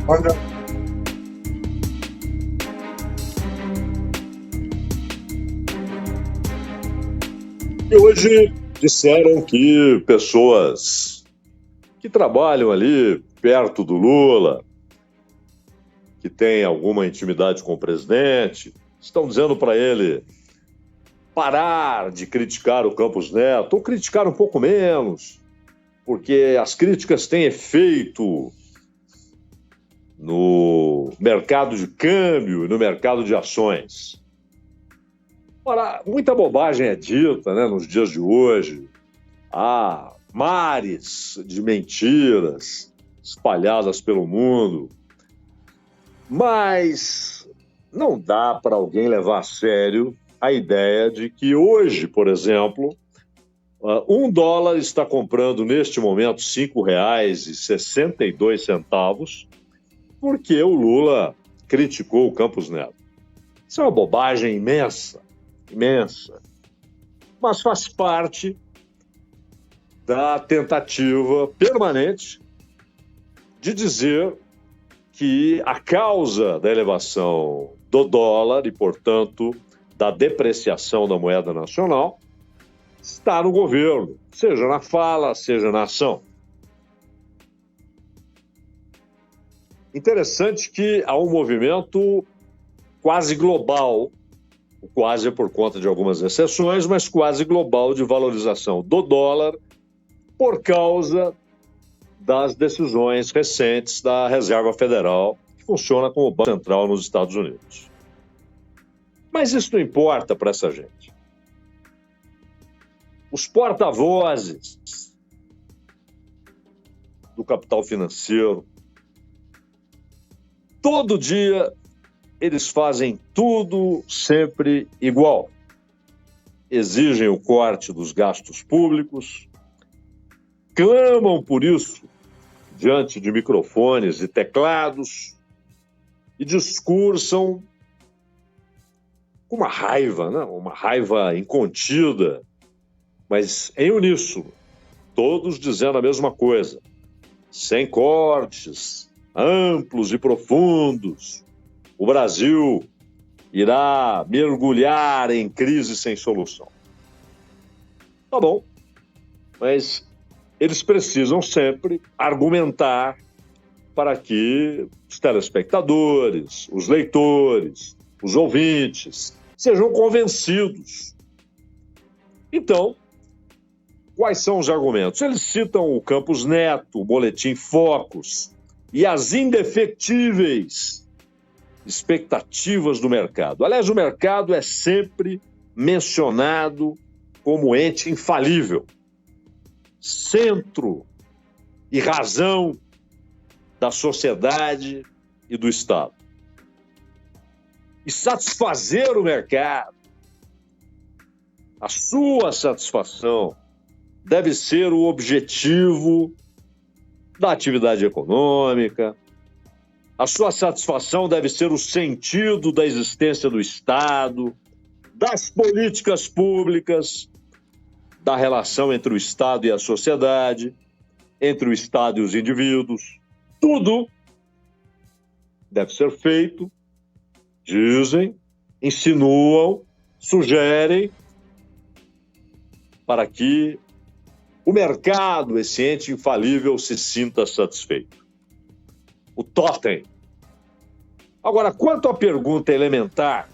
Olha, e hoje disseram que pessoas que trabalham ali perto do Lula, que têm alguma intimidade com o presidente, estão dizendo para ele parar de criticar o Campos Neto, ou criticar um pouco menos, porque as críticas têm efeito no mercado de câmbio e no mercado de ações. Ora, muita bobagem é dita, né, nos dias de hoje. Há mares de mentiras espalhadas pelo mundo, mas não dá para alguém levar a sério a ideia de que hoje, por exemplo, $1 está comprando neste momento R$ 5,62, porque o Lula criticou o Campos Neto. Isso é uma bobagem imensa, imensa, mas faz parte da tentativa permanente de dizer que a causa da elevação do dólar e, portanto, da depreciação da moeda nacional está no governo, seja na fala, seja na ação. Interessante que há um movimento quase global, quase por conta de algumas exceções, mas quase global de valorização do dólar por causa das decisões recentes da Reserva Federal, que funciona como Banco Central nos Estados Unidos. Mas isso não importa para essa gente. Os porta-vozes do capital financeiro, todo dia eles fazem tudo sempre igual. Exigem o corte dos gastos públicos, clamam por isso diante de microfones e teclados e discursam com uma raiva, né? Uma raiva incontida, mas em uníssono, todos dizendo a mesma coisa, sem cortes, amplos e profundos. O Brasil irá mergulhar em crise sem solução. Tá bom, mas eles precisam sempre argumentar para que os telespectadores, os leitores, os ouvintes sejam convencidos. Então, quais são os argumentos? Eles citam o Campos Neto, o Boletim Focus e as indefectíveis expectativas do mercado. Aliás, o mercado é sempre mencionado como ente infalível, centro e razão da sociedade e do Estado. E satisfazer o mercado, a sua satisfação, deve ser o objetivo da atividade econômica, a sua satisfação deve ser o sentido da existência do Estado, das políticas públicas, da relação entre o Estado e a sociedade, entre o Estado e os indivíduos. Tudo deve ser feito, dizem, insinuam, sugerem, para que o mercado, esse ente infalível, se sinta satisfeito. O totem. Agora, quanto à pergunta elementar,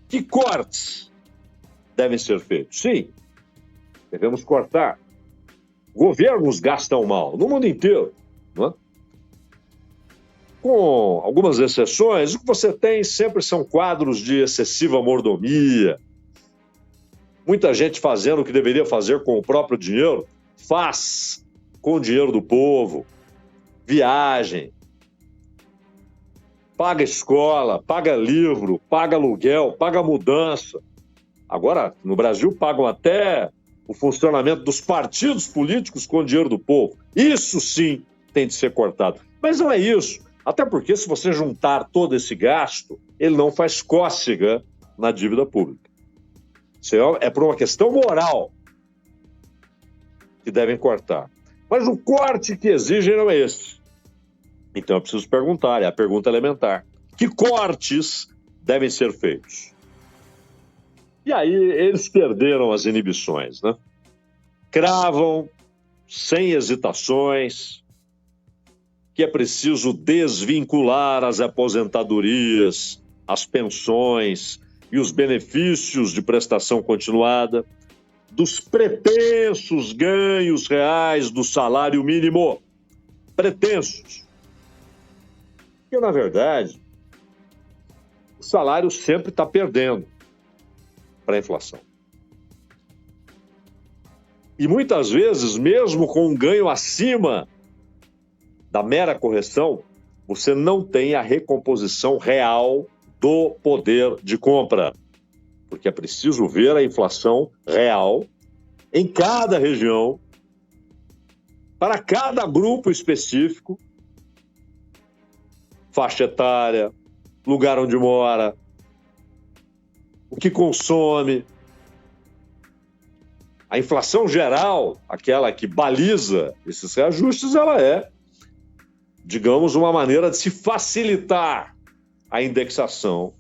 que cortes devem ser feitos? Sim, devemos cortar. Governos gastam mal, no mundo inteiro, não é? Com algumas exceções, o que você tem sempre são quadros de excessiva mordomia. Muita gente fazendo o que deveria fazer com o próprio dinheiro, faz com o dinheiro do povo. Viagem, paga escola, paga livro, paga aluguel, paga mudança. Agora, no Brasil, pagam até o funcionamento dos partidos políticos com o dinheiro do povo. Isso sim tem de ser cortado. Mas não é isso. Até porque, se você juntar todo esse gasto, ele não faz cócega na dívida pública. Isso é por uma questão moral que devem cortar. Mas o corte que exigem não é esse. Então é preciso perguntar, é a pergunta elementar. Que cortes devem ser feitos? E aí eles perderam as inibições, né? Cravam, sem hesitações, que é preciso desvincular as aposentadorias, as pensões e os benefícios de prestação continuada dos pretensos ganhos reais do salário mínimo. Pretensos. Porque, na verdade, o salário sempre está perdendo para a inflação. E muitas vezes, mesmo com um ganho acima da mera correção, você não tem a recomposição real do poder de compra. Porque é preciso ver a inflação real em cada região, para cada grupo específico, faixa etária, lugar onde mora, o que consome. A inflação geral, aquela que baliza esses reajustes, ela é, digamos, uma maneira de se facilitar a indexação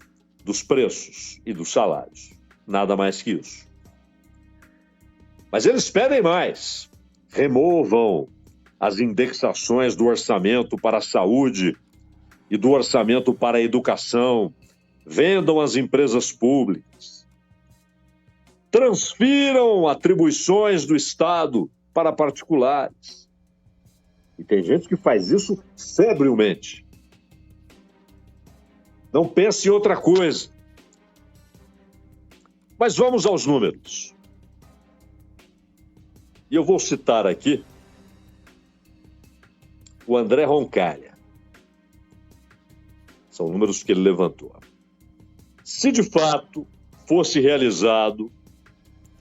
dos preços e dos salários. Nada mais que isso. Mas eles pedem mais. Removam as indexações do orçamento para a saúde e do orçamento para a educação. Vendam as empresas públicas. Transfiram atribuições do Estado para particulares. E tem gente que faz isso febrilmente. Não pense em outra coisa. Mas vamos aos números. E eu vou citar aqui o André Roncalha. São números que ele levantou. Se de fato fosse realizado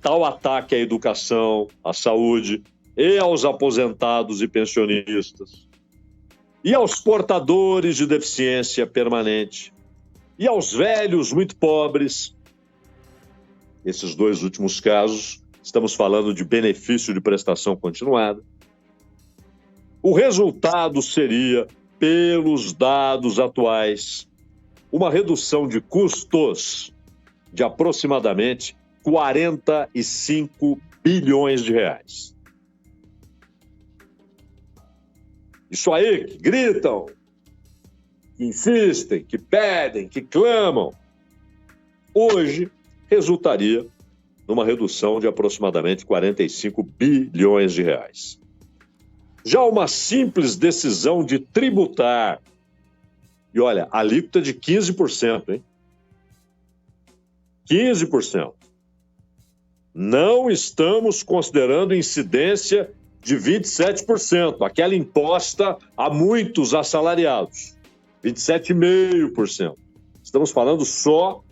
tal ataque à educação, à saúde e aos aposentados e pensionistas, e aos portadores de deficiência permanente, e aos velhos muito pobres, esses dois últimos casos, estamos falando de benefício de prestação continuada, o resultado seria, pelos dados atuais, uma redução de custos de aproximadamente 45 bilhões de reais. Isso aí, que gritam, que insistem, que pedem, que clamam, hoje resultaria numa redução de aproximadamente 45 bilhões de reais. Já uma simples decisão de tributar, e olha, alíquota de 15%, hein? 15%. Não estamos considerando incidência de 27%, aquela imposta a muitos assalariados, 27,5%. Estamos falando só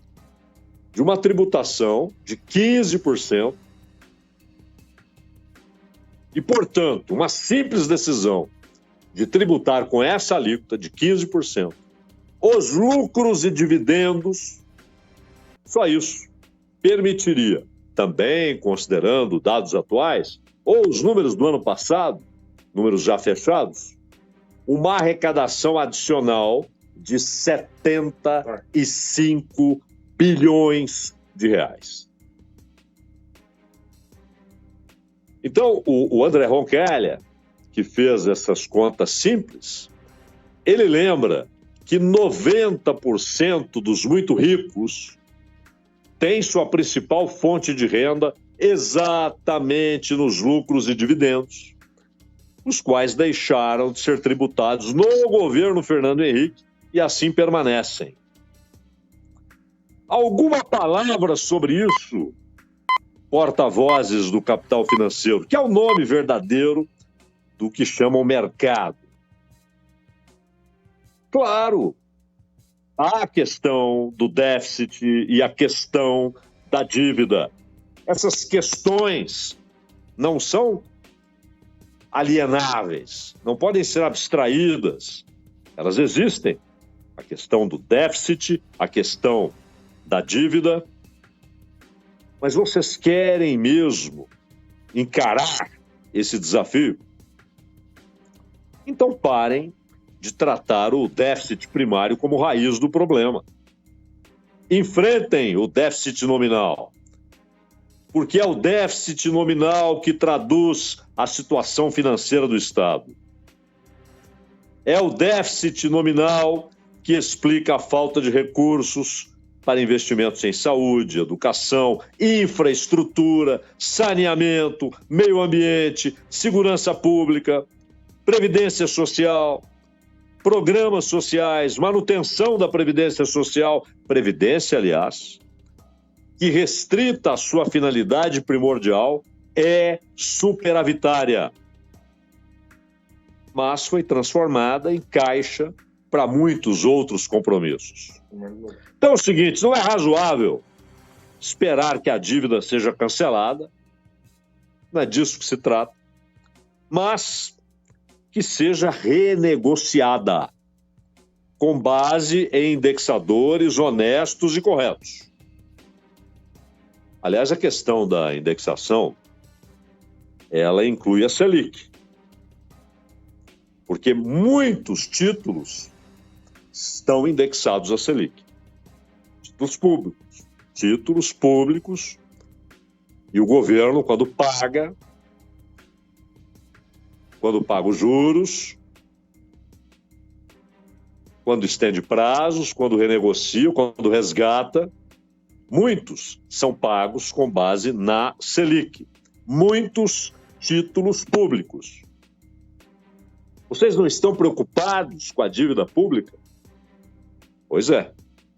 de uma tributação de 15%. E, portanto, uma simples decisão de tributar com essa alíquota de 15%, os lucros e dividendos, só isso permitiria, também considerando dados atuais, ou os números do ano passado, números já fechados, uma arrecadação adicional de 75 bilhões de reais. Então, o André Roncalha, que fez essas contas simples, ele lembra que 90% dos muito ricos têm sua principal fonte de renda exatamente nos lucros e dividendos, os quais deixaram de ser tributados no governo Fernando Henrique e assim permanecem. Alguma palavra sobre isso, porta-vozes do capital financeiro, que é o nome verdadeiro do que chamam mercado? Claro, há a questão do déficit e a questão da dívida. Essas questões não são alienáveis, não podem ser abstraídas. Elas existem. A questão do déficit, a questão da dívida. Mas vocês querem mesmo encarar esse desafio? Então parem de tratar o déficit primário como raiz do problema. Enfrentem o déficit nominal, porque é o déficit nominal que traduz a situação financeira do Estado. É o déficit nominal que explica a falta de recursos para investimentos em saúde, educação, infraestrutura, saneamento, meio ambiente, segurança pública, previdência social, programas sociais, manutenção da previdência social, previdência, aliás, que restrita a sua finalidade primordial, é superavitária, mas foi transformada em caixa para muitos outros compromissos. Então é o seguinte, não é razoável esperar que a dívida seja cancelada, não é disso que se trata, mas que seja renegociada com base em indexadores honestos e corretos. Aliás, a questão da indexação, ela inclui a Selic, porque muitos títulos estão indexados à Selic. Títulos públicos, e o governo, quando paga os juros, quando estende prazos, quando renegocia, quando resgata, muitos são pagos com base na Selic. Muitos títulos públicos. Vocês não estão preocupados com a dívida pública? Pois é,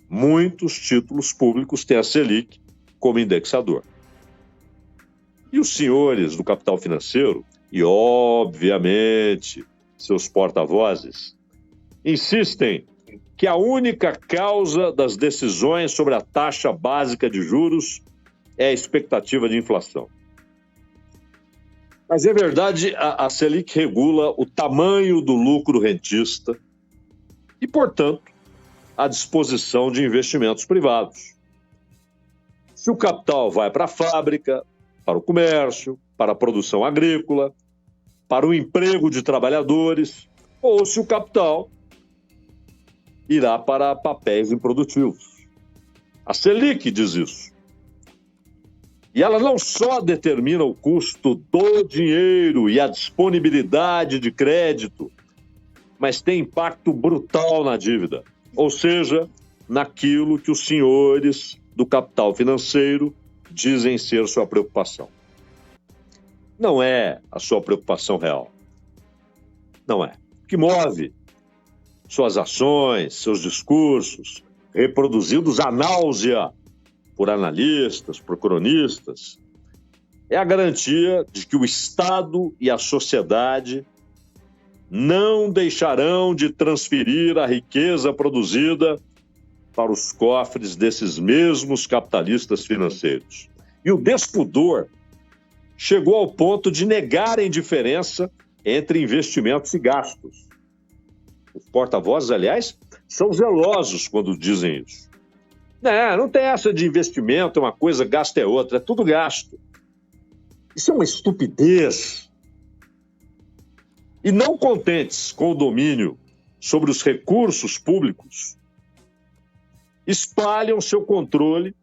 muitos títulos públicos têm a Selic como indexador. E os senhores do capital financeiro, e obviamente seus porta-vozes, insistem que a única causa das decisões sobre a taxa básica de juros é a expectativa de inflação. Mas é verdade, a Selic regula o tamanho do lucro rentista e, portanto, a disposição de investimentos privados. Se o capital vai para a fábrica, para o comércio, para a produção agrícola, para o emprego de trabalhadores, ou se o capital irá para papéis improdutivos. A Selic diz isso. E ela não só determina o custo do dinheiro e a disponibilidade de crédito, mas tem impacto brutal na dívida, ou seja, naquilo que os senhores do capital financeiro dizem ser sua preocupação. Não é a sua preocupação real. Não é. O que move suas ações, seus discursos, reproduzidos à náusea por analistas, por cronistas, é a garantia de que o Estado e a sociedade não deixarão de transferir a riqueza produzida para os cofres desses mesmos capitalistas financeiros. E o despudor chegou ao ponto de negar a indiferença entre investimentos e gastos. Os porta-vozes, aliás, são zelosos quando dizem isso. Não tem essa de investimento, é uma coisa, gasto é outra, é tudo gasto. Isso é uma estupidez. E não contentes com o domínio sobre os recursos públicos, espalham seu controle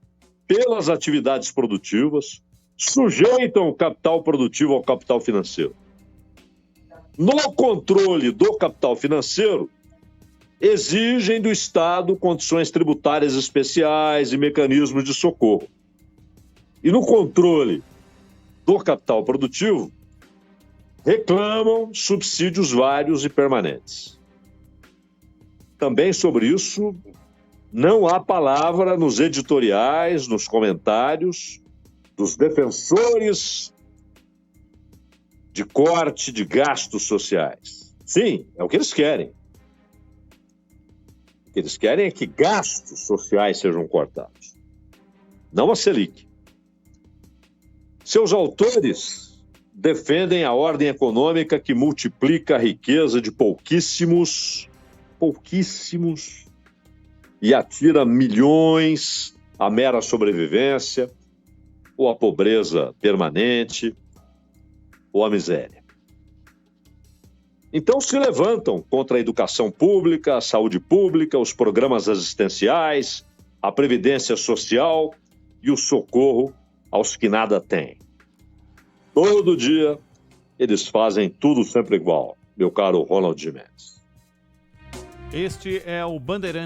pelas atividades produtivas, sujeitam o capital produtivo ao capital financeiro. No controle do capital financeiro, exigem do Estado condições tributárias especiais e mecanismos de socorro. E no controle do capital produtivo, reclamam subsídios vários e permanentes. Também sobre isso, não há palavra nos editoriais, nos comentários dos defensores de corte de gastos sociais. Sim, é o que eles querem. O que eles querem é que gastos sociais sejam cortados, não a Selic. Seus autores defendem a ordem econômica que multiplica a riqueza de pouquíssimos, e atira milhões à mera sobrevivência, ou à pobreza permanente, ou à miséria. Então se levantam contra a educação pública, a saúde pública, os programas assistenciais, a previdência social e o socorro aos que nada têm. Todo dia eles fazem tudo sempre igual, meu caro Ronald Mendes. Este é o Bandeirante.